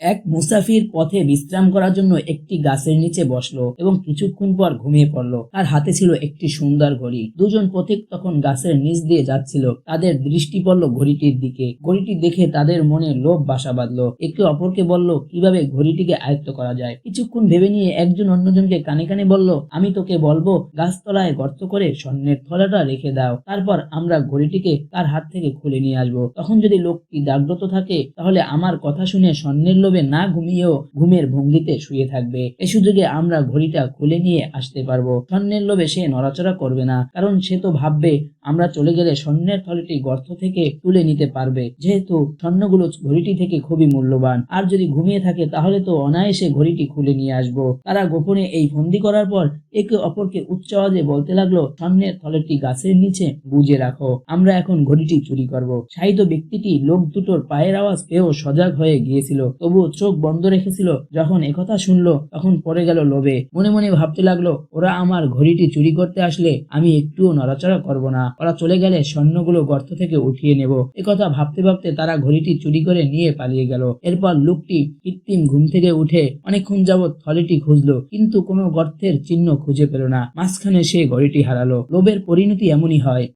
এক মুসাফির পথে বিশ্রাম করার জন্য একটি গাছের নিচে বসলো এবং কিছুক্ষণ পর ঘুমিয়ে পড়লো। তার হাতে ছিল একটি সুন্দর ঘড়ি। দুজন পথিক তখন গাছের নিচ দিয়ে যাচ্ছিল। তাদের দৃষ্টি পড়ল ঘড়িটির দিকে। ঘড়িটি দেখে তাদের মনে লোভ বাসা বাঁধলো। একে অপরকে বলল কিভাবে ঘড়িটিকে আয়ত্ত করা যায়। কিছুক্ষণ ভেবে নিয়ে একজন অন্যজনকে কানে কানে বলল, আমি তোকে বলবো গাছতলায় গর্ত করে স্বর্ণের থলাটা রেখে দাও, তারপর আমরা ঘড়িটিকে তার হাত থেকে খুলে নিয়ে আসবো। তখন যদি লোকটি জাগ্রত থাকে তাহলে আমার কথা শুনে স্বর্ণের লোভে না ঘুমিয়েও ঘুমের ভঙ্গিতে শুয়ে থাকবে। এ সুযোগে আমরা ঘড়িটা খুলে নিয়ে আসতে পারবো। স্বর্ণের লোভে সে নড়াচড়া করবে না, কারণ সে তো ভাববে আমরা চলে গেলে স্বর্ণের থলেটি গর্ত থেকে তুলে নিতে পারবে, যেহেতু স্বর্ণগুলো ঘড়িটি থেকে খুবই মূল্যবান। আর যদি ঘুমিয়ে থাকে তাহলে তো অনায়াসে ঘড়িটি খুলে নিয়ে আসবো। তারা গোপনে এই ফন্দি করার পর একে অপরকে উচ্চ আওয়াজে বলতে লাগলো, স্বর্ণের থলেটি গাছের নিচে বুঝে রাখো, আমরা এখন ঘড়িটি চুরি করব। শাহিদ ব্যক্তিটি লোক দুটোর পায়ের আওয়াজ পেয়েও সজাগ হয়ে গিয়েছিল, তবুও চোখ বন্ধ রেখেছিল। যখন একথা শুনলো তখন পড়ে গেল লোভে। মনে মনে ভাবতে লাগলো, ওরা আমার ঘড়িটি চুরি করতে আসলে আমি একটুও নড়াচড়া করব না, ওরা চলে গেলে স্বর্ণগুলো গর্ত থেকে উঠিয়ে নেব। একথা ভাবতে ভাবতে তারা ঘড়িটি চুরি করে নিয়ে পালিয়ে গেল। এরপর লোকটি কৃত্রিম ঘুম থেকে উঠে অনেকক্ষণ যাবৎ থলেটি খুঁজলো, কিন্তু কোনো গর্তের চিহ্ন খুঁজে পেল না। মাঝখানে সে ঘড়িটি হারালো। লোভের পরিণতি এমনই হয়।